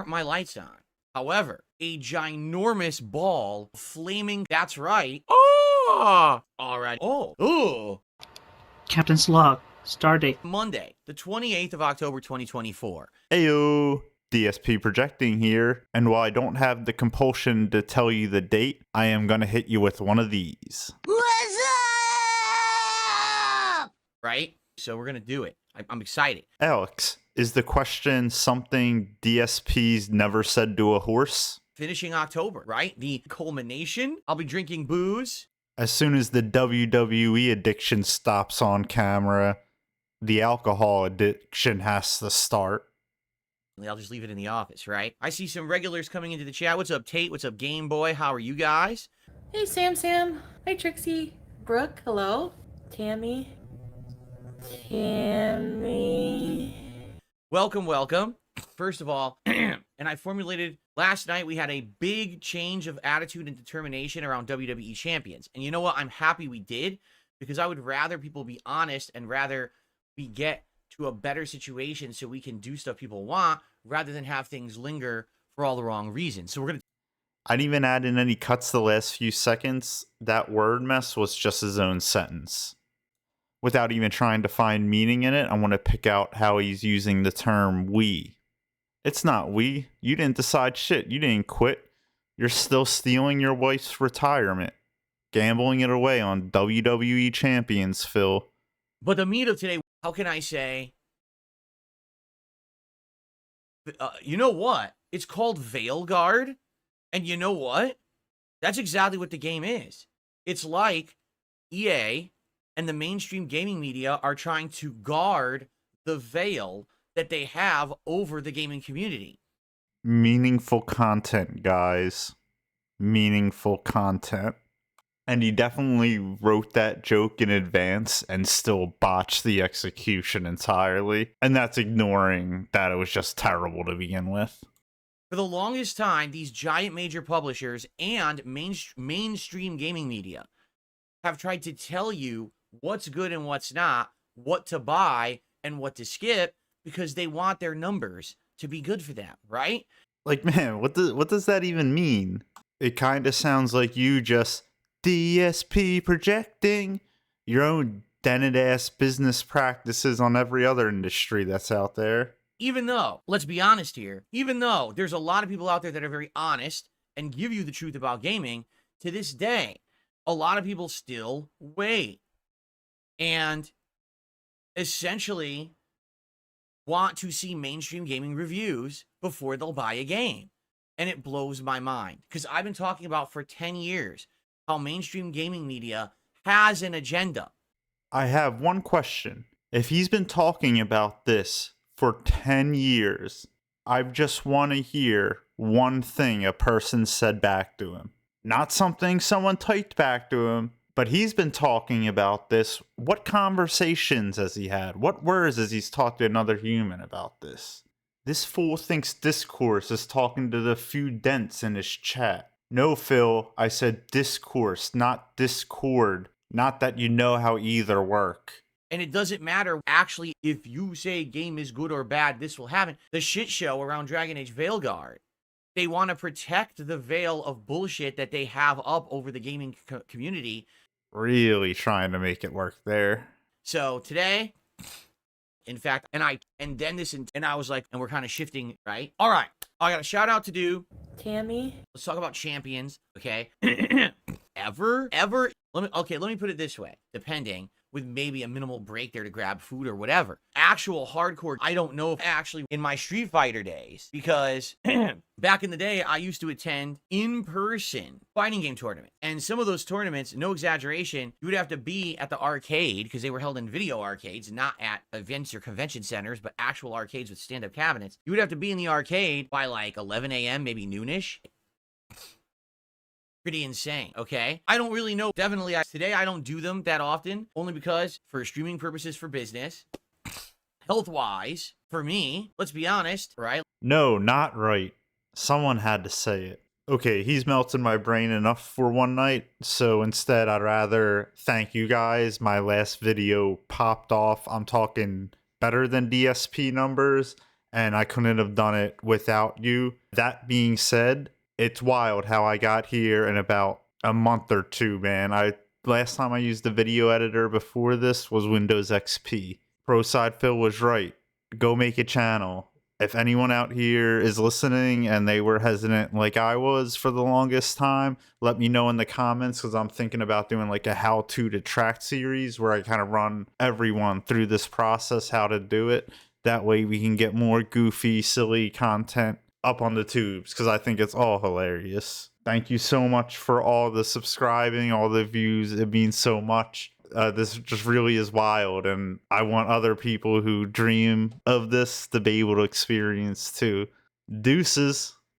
aren't my lights on. However, a ginormous ball flaming, that's right. Oh! Alright. Oh. Captain's log. Stardate. Monday, the 28th of October, 2024. Ayo, DSP projecting here, and while I don't have the compulsion to tell you the date, I am gonna hit you with one of these. What's up? Right? So we're gonna do it. I'm excited. Alex, is the question something DSP's never said to a horse? Finishing October, right? The culmination. I'll be drinking booze. As soon as the WWE addiction stops on camera, the alcohol addiction has to start. I'll just leave it in the office, right? I see some regulars coming into the chat. What's up, Tate? What's up, Game Boy? How are you guys? Hey, Sam. Hi, Trixie. Brooke, hello. Tammy. Welcome. First of all, and I formulated last night, we had a big change of attitude and determination around WWE champions. And you know what? I'm happy we did, because I would rather people be honest and rather we get to a better situation so we can do stuff people want rather than have things linger for all the wrong reasons. So we're going to... I didn't even add in any cuts the last few seconds. That word mess was just his own sentence. Without even trying to find meaning in it, I want to pick out how he's using the term we. It's not we. You didn't decide shit. You didn't quit. You're still stealing your wife's retirement. Gambling it away on WWE champions, Phil. But the meat of today, how can I say? You know what? It's called Veilguard. And you know what? That's exactly what the game is. It's like EA and the mainstream gaming media are trying to guard the veil that they have over the gaming community. Meaningful content, guys. Meaningful content. And he definitely wrote that joke in advance and still botched the execution entirely. And that's ignoring that it was just terrible to begin with. For the longest time, these giant major publishers and mainstream gaming media have tried to tell you what's good and what's not, what to buy and what to skip, because they want their numbers to be good for them, right? Like, man, what does that even mean? It kind of sounds like you just DSP projecting your own dented-ass business practices on every other industry that's out there. Even though, let's be honest here, even though there's a lot of people out there that are very honest and give you the truth about gaming, to this day, a lot of people still wait and essentially want to see mainstream gaming reviews before they'll buy a game. And it blows my mind, because I've been talking about for 10 years how mainstream gaming media has an agenda. I have one question. If he's been talking about this for 10 years, I just want to hear one thing a person said back to him. Not something someone typed back to him, but he's been talking about this. What conversations has he had? What words has he talked to another human about this? This fool thinks discourse is talking to the few dents in his chat. No, Phil, I said discourse, not discord. Not that you know how either work. And it doesn't matter, actually, if you say a game is good or bad, this will happen. The shit show around Dragon Age Veilguard. They want to protect the veil of bullshit that they have up over the gaming community. Really trying to make it work there. So today, in fact, and I was like, and we're kind of shifting, right? All right, I got a shout out to do. Tammy. Let's talk about champions, okay? Ever? Let me put it this way, depending, with maybe a minimal break there to grab food or whatever. Actual hardcore, I don't know if actually in my Street Fighter days, because back in the day, I used to attend in-person fighting game tournaments. And some of those tournaments, no exaggeration, you would have to be at the arcade, because they were held in video arcades, not at events or convention centers, but actual arcades with stand-up cabinets. You would have to be in the arcade by like 11 a.m., maybe noonish. Pretty insane, okay? I don't really know. Definitely, today I don't do them that often, only because for streaming purposes, for business, health-wise, for me, let's be honest, right? No, not right. Someone had to say it. Okay, he's melted my brain enough for one night, so instead I'd rather thank you guys. My last video popped off. I'm talking better than DSP numbers, and I couldn't have done it without you. That being said, it's wild how I got here in about a month or two, man. Last time I used the video editor before this was Windows XP. ProSide Phil was right. Go make a channel. If anyone out here is listening and they were hesitant like I was for the longest time, let me know in the comments, because I'm thinking about doing like a how-to to track series where I kind of run everyone through this process, how to do it. That way we can get more goofy, silly content up on the tubes, because I think it's all hilarious. Thank you so much for all the subscribing, all the views. It means so much. This just really is wild, and I want other people who dream of this to be able to experience too. Deuces.